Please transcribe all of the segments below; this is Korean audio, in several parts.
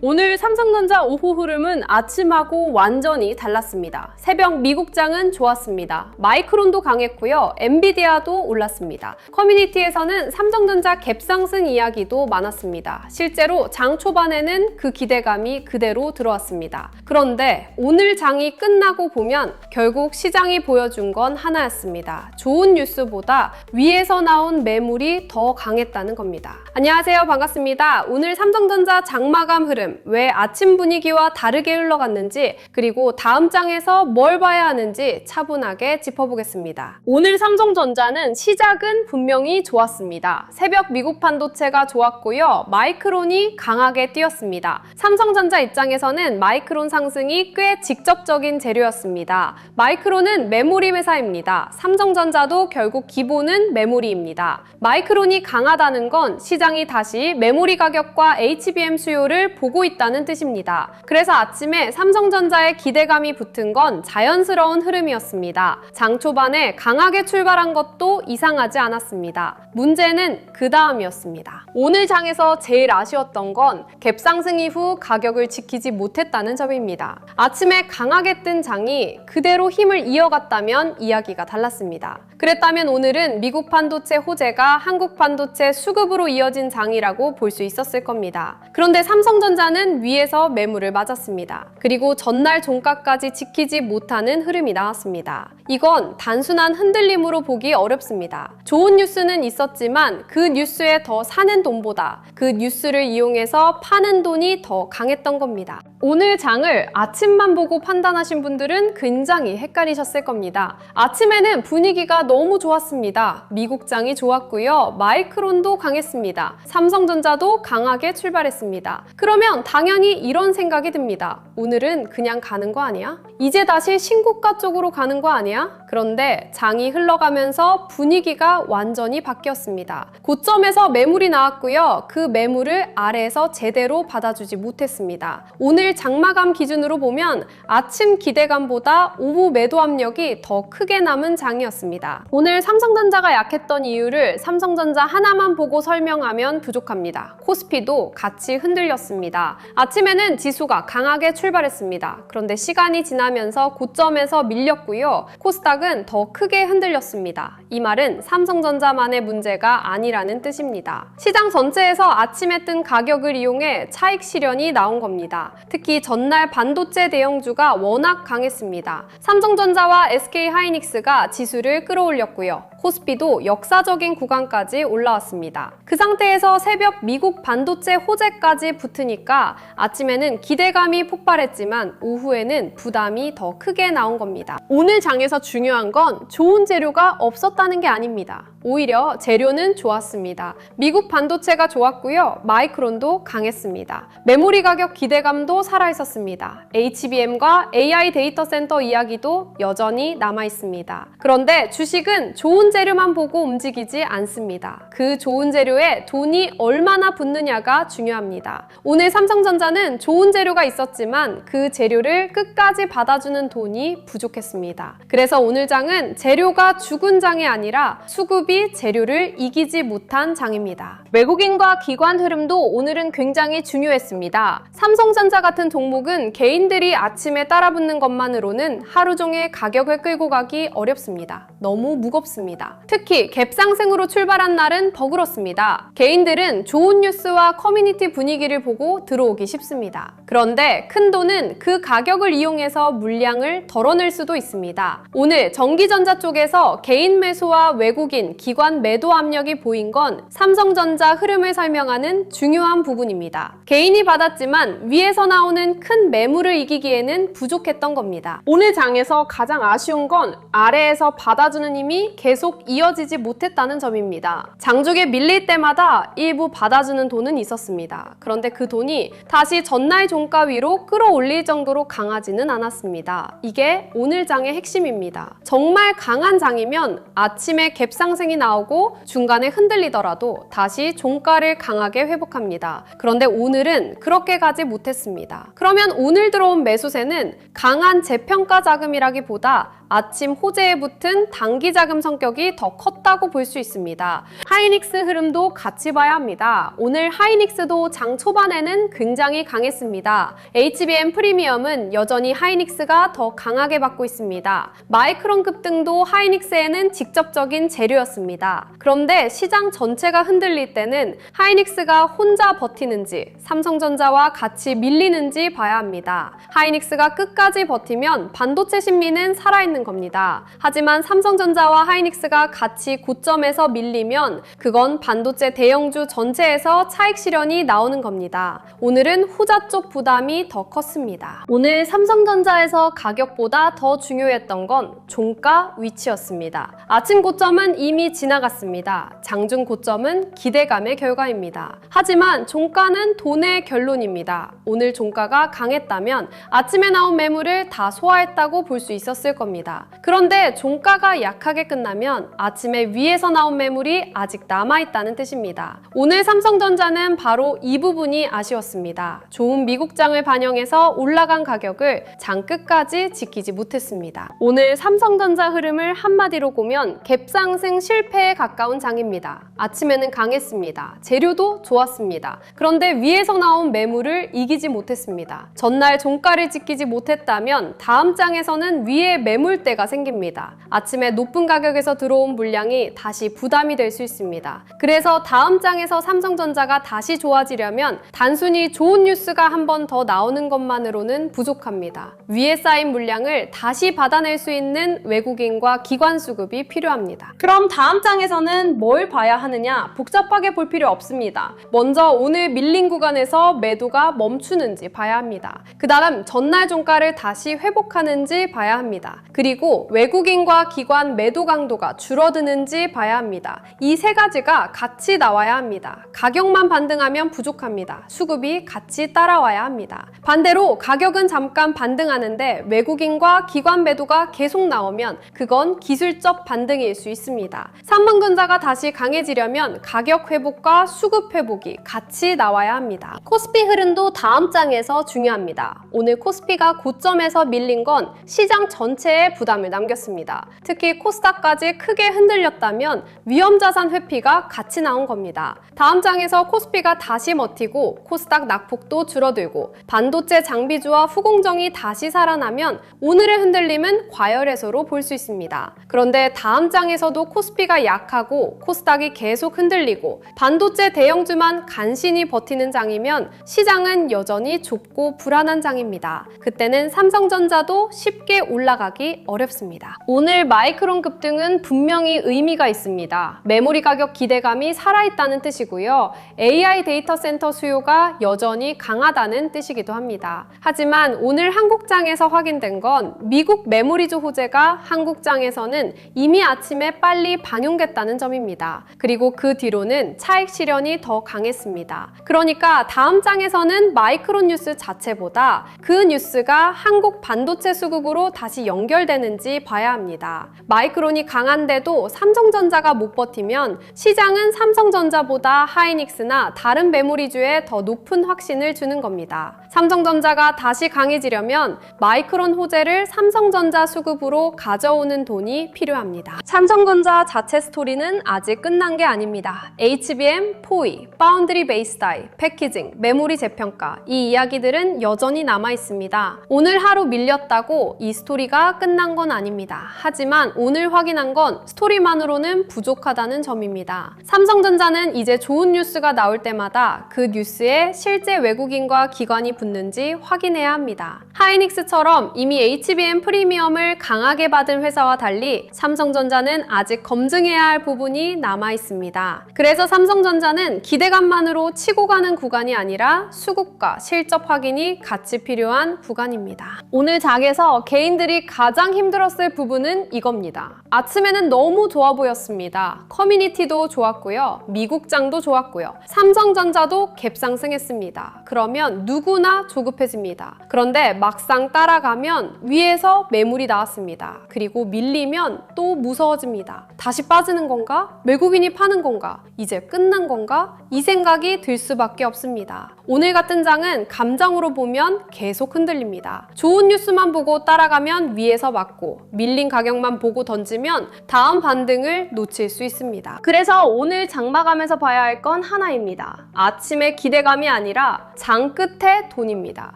오늘 삼성전자 오후 흐름은 아침하고 완전히 달랐습니다. 새벽 미국장은 좋았습니다. 마이크론도 강했고요. 엔비디아도 올랐습니다. 커뮤니티에서는 삼성전자 갭상승 이야기도 많았습니다. 실제로 장 초반에는 그 기대감이 그대로 들어왔습니다. 그런데 오늘 장이 끝나고 보면 결국 시장이 보여준 건 하나였습니다. 좋은 뉴스보다 위에서 나온 매물이 더 강했다는 겁니다. 안녕하세요. 반갑습니다. 오늘 삼성전자 장마감 흐름, 왜 아침 분위기와 다르게 흘러갔는지, 그리고 다음 장에서 뭘 봐야 하는지 차분하게 짚어보겠습니다. 오늘 삼성전자는 시작은 분명히 좋았습니다. 새벽 미국 반도체가 좋았고요. 마이크론이 강하게 뛰었습니다. 삼성전자 입장에서는 마이크론 상승이 꽤 직접적인 재료였습니다. 마이크론은 메모리 회사입니다. 삼성전자도 결국 기본은 메모리입니다. 마이크론이 강하다는 건 시장이 다시 메모리 가격과 HBM 수요를 보고 있다는 뜻입니다. 그래서 아침에 삼성전자의 기대감이 붙은 건 자연스러운 흐름이었습니다. 장 초반에 강하게 출발한 것도 이상하지 않았습니다. 문제는 그 다음이었습니다. 오늘 장에서 제일 아쉬웠던 건 갭상승 이후 가격을 지키지 못했다는 점입니다. 아침에 강하게 뜬 장이 그대로 힘을 이어갔다면 이야기가 달랐습니다. 그랬다면 오늘은 미국 반도체 호재가 한국 반도체 수급으로 이어진 장이라고 볼 수 있었을 겁니다. 그런데 삼성전자는 위에서 매물을 맞았습니다. 그리고 전날 종가까지 지키지 못하는 흐름이 나왔습니다. 이건 단순한 흔들림으로 보기 어렵습니다. 좋은 뉴스는 있었지만 그 뉴스에 더 사는 돈보다 그 뉴스를 이용해서 파는 돈이 더 강했던 겁니다. 오늘 장을 아침만 보고 판단하신 분들은 굉장히 헷갈리셨을 겁니다. 아침에는 분위기가 너무 좋았습니다. 미국장이 좋았고요. 마이크론도 강했습니다. 삼성전자도 강하게 출발했습니다. 그러면 당연히 이런 생각이 듭니다. 오늘은 그냥 가는 거 아니야? 이제 다시 신고가 쪽으로 가는 거 아니야? 그런데 장이 흘러가면서 분위기가 완전히 바뀌었습니다. 고점에서 매물이 나왔고요. 그 매물을 아래에서 제대로 받아주지 못했습니다. 오늘 장마감 기준으로 보면 아침 기대감보다 오후 매도 압력이 더 크게 남은 장이었습니다. 오늘 삼성전자가 약했던 이유를 삼성전자 하나만 보고 설명하면 부족합니다. 코스피도 같이 흔들렸습니다. 아침에는 지수가 강하게 출발했습니다. 그런데 시간이 지나면서 고점에서 밀렸고요. 코스닥은 더 크게 흔들렸습니다. 이 말은 삼성전자만의 문제가 아니라는 뜻입니다. 시장 전체에서 아침에 뜬 가격을 이용해 차익 실현이 나온 겁니다. 특히 전날 반도체 대형주가 워낙 강했습니다. 삼성전자와 SK하이닉스가 지수를 끌어올렸고요. 코스피도 역사적인 구간까지 올라왔습니다. 그 상태에서 새벽 미국 반도체 호재까지 붙으니까 아침에는 기대감이 폭발했지만 오후에는 부담이 더 크게 나온 겁니다. 오늘 장에서 중요한 건 좋은 재료가 없었다는 게 아닙니다. 오히려 재료는 좋았습니다. 미국 반도체가 좋았고요. 마이크론도 강했습니다. 메모리 가격 기대감도 살아있었습니다. HBM과 AI 데이터 센터 이야기도 여전히 남아있습니다. 그런데 주식은 좋은 재료만 보고 움직이지 않습니다. 그 좋은 재료에 돈이 얼마나 붙느냐가 중요합니다. 오늘 삼성전자는 좋은 재료가 있었지만 그 재료를 끝까지 받아주는 돈이 부족했습니다. 그래서 오늘 장은 재료가 죽은 장이 아니라 수급이 재료를 이기지 못한 장입니다. 외국인과 기관 흐름도 오늘은 굉장히 중요했습니다. 삼성전자 같은 종목은 개인들이 아침에 따라붙는 것만으로는 하루 종일 가격을 끌고 가기 어렵습니다. 너무 무겁습니다. 특히 갭상승으로 출발한 날은 더 그렇습니다. 개인들은 좋은 뉴스와 커뮤니티 분위기를 보고 들어오기 쉽습니다. 그런데 큰 돈은 그 가격을 이용해서 물량을 덜어낼 수도 있습니다. 오늘 전기전자 쪽에서 개인 매수와 외국인, 기관 매도 압력이 보인 건 삼성전자 흐름을 설명하는 중요한 부분입니다. 개인이 받았지만 위에서 나오는 큰 매물을 이기기에는 부족했던 겁니다. 오늘 장에서 가장 아쉬운 건 아래에서 받아주는 힘이 계속 이어지지 못했다는 점입니다. 장중에 밀릴 때마다 일부 받아주는 돈은 있었습니다. 그런데 그 돈이 다시 전날 종가 위로 끌어올릴 정도로 강하지는 않았습니다. 이게 오늘 장의 핵심입니다. 정말 강한 장이면 아침에 갭상승이 급등이 나오고 중간에 흔들리더라도 다시 종가를 강하게 회복합니다. 그런데 오늘은 그렇게 가지 못했습니다. 그러면 오늘 들어온 매수세는 강한 재평가 자금이라기보다 아침 호재에 붙은 단기 자금 성격이 더 컸다고 볼 수 있습니다. 하이닉스 흐름도 같이 봐야 합니다. 오늘 하이닉스도 장 초반에는 굉장히 강했습니다. HBM 프리미엄은 여전히 하이닉스가 더 강하게 받고 있습니다. 마이크론 급등도 하이닉스에는 직접적인 재료였습니다. 그런데 시장 전체가 흔들릴 때는 하이닉스가 혼자 버티는지 삼성전자와 같이 밀리는지 봐야 합니다. 하이닉스가 끝까지 버티면 반도체 심리는 살아있는 겁니다. 하지만 삼성전자와 하이닉스가 같이 고점에서 밀리면 그건 반도체 대형주 전체에서 차익 실현이 나오는 겁니다. 오늘은 후자 쪽 부담이 더 컸습니다. 오늘 삼성전자에서 가격보다 더 중요했던 건 종가 위치였습니다. 아침 고점은 이미 지나갔습니다. 장중 고점은 기대감의 결과입니다. 하지만 종가는 돈의 결론입니다. 오늘 종가가 강했다면 아침에 나온 매물을 다 소화했다고 볼 수 있었을 겁니다. 그런데 종가가 약하게 끝나면 아침에 위에서 나온 매물이 아직 남아있다는 뜻입니다. 오늘 삼성전자는 바로 이 부분이 아쉬웠습니다. 좋은 미국장을 반영해서 올라간 가격을 장 끝까지 지키지 못했습니다. 오늘 삼성전자 흐름을 한마디로 보면 갭상승 실패에 가까운 장입니다. 아침에는 강했습니다. 재료도 좋았습니다. 그런데 위에서 나온 매물을 이기지 못했습니다. 전날 종가를 지키지 못했다면 다음 장에서는 위에 매물대가 생깁니다. 아침에 높은 가격에서 들어온 물량이 다시 부담이 될 수 있습니다. 그래서 다음 장에서 삼성전자가 다시 좋아지려면 단순히 좋은 뉴스가 한 번 더 나오는 것만으로는 부족합니다. 위에 쌓인 물량을 다시 받아낼 수 있는 외국인과 기관 수급이 필요합니다. 그럼 다음 장에서는 뭘 봐야 하느냐? 복잡하게 볼 필요 없습니다. 먼저 오늘 밀린 구간에서 매도가 멈추는지 봐야 합니다. 그 다음 전날 종가를 다시 회복하는지 봐야 합니다. 그리고 외국인과 기관 매도 강도가 줄어드는지 봐야 합니다. 이 세 가지가 같이 나와야 합니다. 가격만 반등하면 부족합니다. 수급이 같이 따라와야 합니다. 반대로 가격은 잠깐 반등하는데 외국인과 기관 매도가 계속 나오면 그건 기술적 반등일 수 있습니다. 삼성전자가 다시 강해지려면 가격 회복과 수급 회복이 같이 나와야 합니다. 코스피 흐름도 다음 장에서 중요합니다. 오늘 코스피가 고점에서 밀린 건 시장 전체에 부담을 남겼습니다. 특히 코스닥까지 크게 흔들렸다면 위험자산 회피가 같이 나온 겁니다. 다음 장에서 코스피가 다시 버티고 코스닥 낙폭도 줄어들고 반도체 장비주와 후공정이 다시 살아나면 오늘의 흔들림은 과열해소로 볼 수 있습니다. 그런데 다음 장에서도 코스피가 약하고 코스닥이 계속 흔들리고 반도체 대형주만 간신히 버티는 장이면 시장은 여전히 좁고 불안한 장입니다. 그때는 삼성전자도 쉽게 올라가기 어렵습니다. 오늘 마이크론 급등은 분명히 의미가 있습니다. 메모리 가격 기대감이 살아있다는 뜻이고요. AI 데이터 센터 수요가 여전히 강하다는 뜻이기도 합니다. 하지만 오늘 한국장에서 확인된 건 미국 메모리주 호재가 한국장에서는 이미 아침에 빨리 반영됐다는 점입니다. 그리고 그 뒤로는 차익 실현이 더 강했습니다. 그러니까 다음 장에서는 마이크론 뉴스 자체보다 그 뉴스가 한국 반도체 수급으로 다시 연결되는지 봐야 합니다. 마이크론이 강한데도 삼성전자가 못 버티면 시장은 삼성전자보다 하이닉스나 다른 메모리주에 더 높은 확신을 주는 겁니다. 삼성전자가 다시 강해지려면 마이크론 호재를 삼성전자 수급으로 가져오는 돈이 필요합니다. 삼성전자 자체 스토리는 아직 끝난 게 아닙니다. HBM, 포이, 파운드리 베이스 다이, 패키징, 메모리 재평가 이 이야기들은 여전히 남아 있습니다. 오늘 하루 밀렸다고 이 스토리가 끝난 건 아닙니다. 하지만 오늘 확인한 건 스토리만으로는 부족하다는 점입니다. 삼성전자는 이제 좋은 뉴스가 나올 때마다 그 뉴스에 실제 외국인과 기관이 붙는지 확인해야 합니다. 하이닉스처럼 이미 HBM 프리미엄을 강하게 받은 회사와 달리 삼성전자는 아직 검증해야 할 부분이 남아 있습니다. 그래서 삼성전자는 기대감만으로 치고 가는 구간이 아니라 수급과 실적 확인이 같이 필요한 구간입니다. 오늘 장에서 개인들이 가장 힘들었을 부분은 이겁니다. 아침에는 너무 좋아 보였습니다. 커뮤니티도 좋았고요. 미국장도 좋았고요. 삼성전자도 갭상승했습니다. 그러면 누구나 조급해집니다. 그런데 막상 따라가면 위에서 매물이 나왔습니다. 그리고 밀리면 또 무서워집니다. 다시 빠지는 건가? 외국인이 파는 건가? 이제 끝난 건가? 이 생각이 들 수밖에 없습니다. 오늘 같은 장은 감정으로 보면 계속 흔들립니다. 좋은 뉴스만 보고 따라가면 위에서 맞고 밀린 가격만 보고 던지면 다음 반등을 놓칠 수 있습니다. 그래서 오늘 장마감에서 봐야 할 건 하나입니다. 아침의 기대감이 아니라 장 끝의 돈입니다.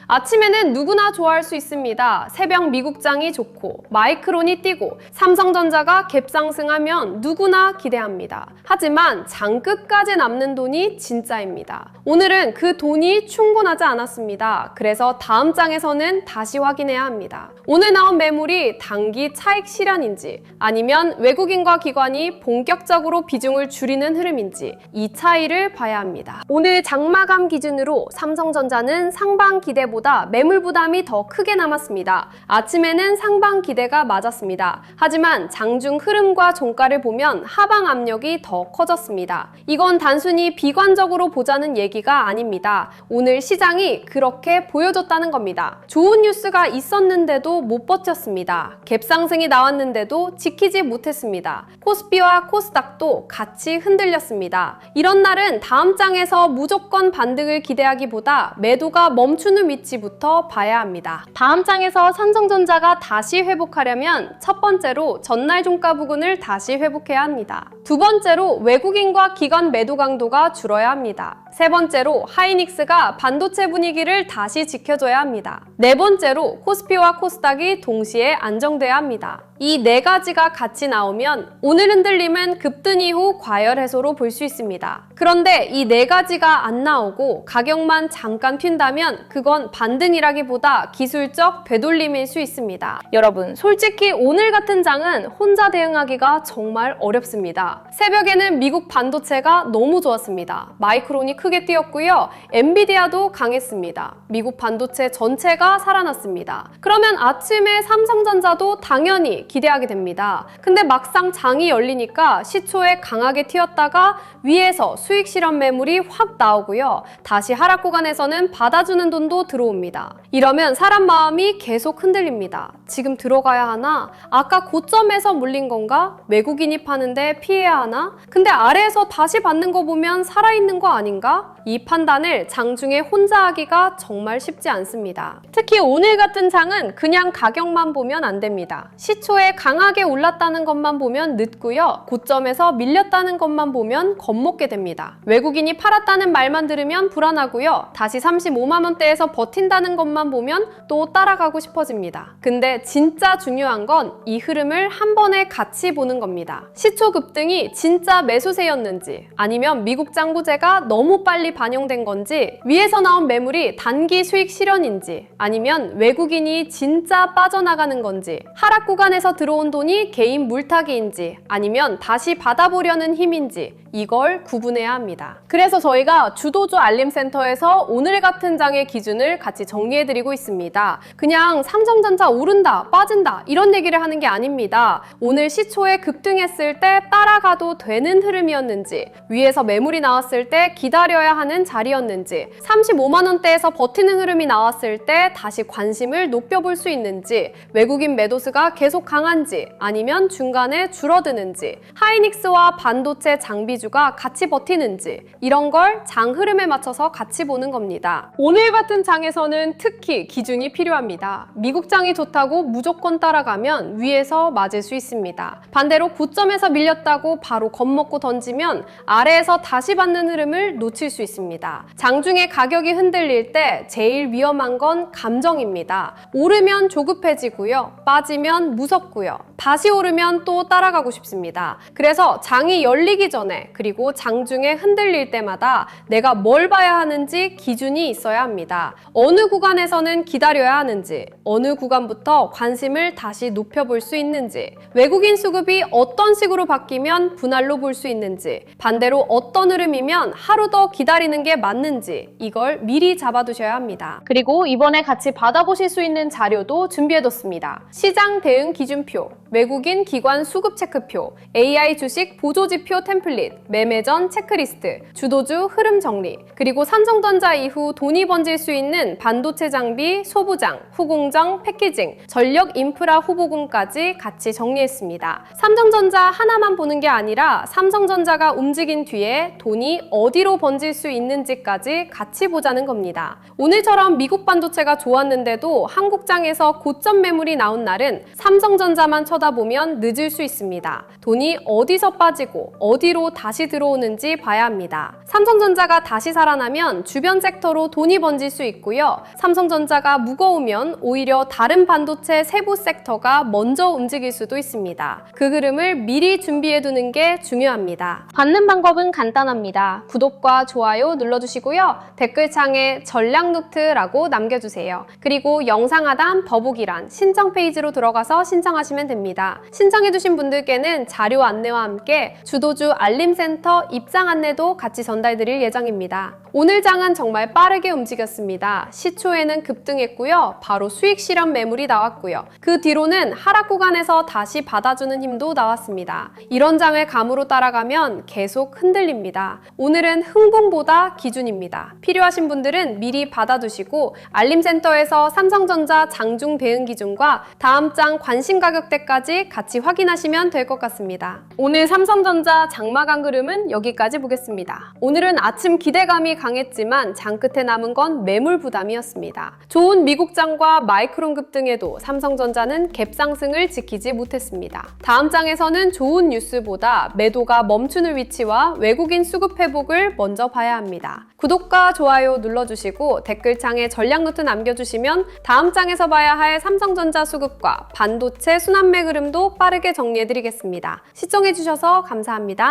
아침에는 누구나 좋아할 수 있습니다. 새벽 미국장이 좋고 마이크론이 뛰고 삼성전자가 갭상승하면 누구나 기대합니다. 하지만 장 끝까지 남는 돈이 진짜입니다. 오늘은 그 돈이 충분하지 않았습니다. 그래서 다음 장에서는 다시 확인해야 합니다. 오늘 나온 매물이 단기 차익 실현인지 아니면 외국인과 기관이 본격적으로 비중을 줄이는 흐름인지 이 차이를 봐야 합니다. 오늘 장마감 기준으로 삼성전자는 상방 기대보다 매물 부담이 더 크게 남았습니다. 아침에는 상방 기대가 맞았습니다. 하지만 장중 흐름과 종가를 보면 하방 압력이 더 커졌습니다. 이건 단순히 비관적으로 보자는 얘기가 아닙니다. 오늘 시장이 그렇게 보여줬다는 겁니다. 좋은 뉴스가 있었는데도 못 버텼습니다. 갭상승이 나왔는데도 지키지 못했습니다. 코스피와 코스닥도 같이 흔들렸습니다. 이런 날은 다음 장에서 무조건 반등을 기대하기보다 매도가 멈추는 위치부터 봐야 합니다. 다음 장에서 삼성전자가 다시 회복하려면 첫 번째로 전날 종가 부근을 다시 회복해야 합니다. 두 번째로 외국인과 기관 매도 강도가 줄어야 합니다. 세 번째로 하이닉스가 반도체 분위기를 다시 지켜줘야 합니다. 네 번째로 코스피와 코스닥이 동시에 안정돼야 합니다. 이 네 가지가 같이 나오면 오늘 흔들림은 급등 이후 과열 해소로 볼 수 있습니다. 그런데 이 네 가지가 안 나오고 가격만 잠깐 튄다면 그건 반등이라기보다 기술적 되돌림일 수 있습니다. 여러분, 솔직히 오늘 같은 장은 혼자 대응하기가 정말 어렵습니다. 새벽에는 미국 반도체가 너무 좋았습니다. 마이크론이 크게 뛰었고요. 엔비디아도 강했습니다. 미국 반도체 전체가 살아났습니다. 그러면 아침에 삼성전자도 당연히 기대하게 됩니다. 근데 막상 장이 열리니까 시초에 강하게 튀었다가 위에서 수익 실현 매물이 확 나오고요. 다시 하락 구간에서는 받아주는 돈도 들어옵니다. 이러면 사람 마음이 계속 흔들립니다. 지금 들어가야 하나? 아까 고점에서 물린 건가? 외국인이 파는데 피해야 하나? 근데 아래에서 다시 받는 거 보면 살아있는 거 아닌가? 이 판단을 장중에 혼자 하기가 정말 쉽지 않습니다. 특히 오늘 같은 장은 그냥 가격만 보면 안 됩니다. 시초에 강하게 올랐다는 것만 보면 늦고요. 고점에서 밀렸다는 것만 보면 겁먹게 됩니다. 외국인이 팔았다는 말만 들으면 불안하고요. 다시 35만 원대에서 버틴다는 것만 보면 또 따라가고 싶어집니다. 근데 진짜 중요한 건 이 흐름을 한 번에 같이 보는 겁니다. 시초 급등이 진짜 매수세였는지 아니면 미국 장부제가 너무 빨리 반영된 건지 위에서 나온 매물이 단기 수익 실현인지 아니면 외국인이 진짜 빠져나가는 건지 하락 구간에서 들어온 돈이 개인 물타기인지 아니면 다시 받아보려는 힘인지 이걸 구분해야 합니다. 그래서 저희가 주도주 알림센터에서 오늘 같은 장의 기준을 같이 정리해드리고 있습니다. 그냥 삼성전자 오른다, 빠진다 이런 얘기를 하는 게 아닙니다. 오늘 시초에 급등했을 때 따라가도 되는 흐름이었는지 위에서 매물이 나왔을 때 기다려야 하는 자리였는지 35만 원대에서 버티는 흐름이 나왔을 때 다시 관심을 높여볼 수 있는지 외국인 매도수가 계속 강한지 아니면 중간에 줄어드는지 하이닉스와 반도체 장비주가 같이 버티는지 이런 걸 장 흐름에 맞춰서 같이 보는 겁니다. 오늘 같은 장에서는 특히 기준이 필요합니다. 미국 장이 좋다고 무조건 따라가면 위에서 맞을 수 있습니다. 반대로 고점에서 밀렸다고 바로 겁먹고 던지면 아래에서 다시 받는 흐름을 놓칠 수 있습니다. 장중에 가격이 흔들릴 때 제일 위험한 건 감정입니다. 오르면 조급해지고요. 빠지면 무섭고요. 다시 오르면 또 따라가고 싶습니다. 그래서 장이 열리기 전에 그리고 장중에 흔들릴 때마다 내가 뭘 봐야 하는지 기준이 있어야 합니다. 어느 구간에서는 기다려야 하는지, 어느 구간부터 관심을 다시 높여볼 수 있는지, 외국인 수급이 어떤 식으로 바뀌면 분할로 볼 수 있는지, 반대로 어떤 흐름이면 하루 더 기다리는 게 맞는지 이걸 미리 잡아두셔야 합니다. 그리고 이번에 같이 받아보실 수 있는 자료도 준비해뒀습니다. 시장 대응 기준표, 외국인 기관 수급 체크표, AI 주식 보조지표 템플릿, 매매 전 체크리스트, 주도주 흐름 정리, 그리고 삼성전자 이후 돈이 번질 수 있는 반도체 장비, 소부장, 후공정, 패키징, 전력 인프라 후보군까지 같이 정리했습니다. 삼성전자 하나만 보는 게 아니라 삼성전자가 움직인 뒤에 돈이 어디로 번질 수 있는지까지 같이 보자는 겁니다. 오늘처럼 미국 반도체가 좋았는데도 한국장에서 고점 매물이 나온 날은 삼성전자만 쳐다보면 늦을 수 있습니다. 돈이 어디서 빠지고 어디로 다시 들어오는지 봐야 합니다. 삼성전자가 다시 살아나면 주변 섹터로 돈이 번질 수 있고요. 삼성전자가 무거우면 오히려 다른 반도체 세부 섹터가 먼저 움직일 수도 있습니다. 그 흐름을 미리 준비해두는 게 중요합니다. 받는 방법은 간단합니다. 구독과 좋아요 눌러주시고요. 댓글창에 전략 노트라고 남겨주세요. 그리고 영상 하단 더보기란 신청 페이지로 들어가서 신청하시면 됩니다. 신청해주신 분들께는 자료 안내와 함께 주도주 알림센터 입장 안내도 같이 전달드릴 예정입니다. 오늘 장은 정말 빠르게 움직였습니다. 시초에는 급등했고요. 바로 수익 실현 매물이 나왔고요. 그 뒤로는 하락 구간에서 다시 받아주는 힘도 나왔습니다. 이런 장을 감으로 따라가면 계속 흔들립니다. 오늘은 흥분보다 기준입니다. 필요하신 분들은 미리 받아두시고 알림센터에서 삼성전자 장중 대응 기준과 다음 장 관심 가격대까지 같이 확인하시면 될 것 같습니다. 오늘 삼성전자 장마감 흐름은 여기까지 보겠습니다. 오늘은 아침 기대감이 강했지만 장 끝에 남은 건 매물 부담이었습니다. 좋은 미국장과 마이크론 급등에도 삼성전자는 갭상승을 지키지 못했습니다. 다음 장에서는 좋은 뉴스보다 매도가 멈추는 위치와 외국인 수급 회복을 먼저 봐야 합니다. 구독과 좋아요 눌러주시고 댓글창에 전략 노트 남겨주시면 다음 장에서 봐야 할 삼성전자 수급과 반도체 순환매 흐름도 빠르게 정리해드리겠습니다. 시청해주셔서 감사합니다.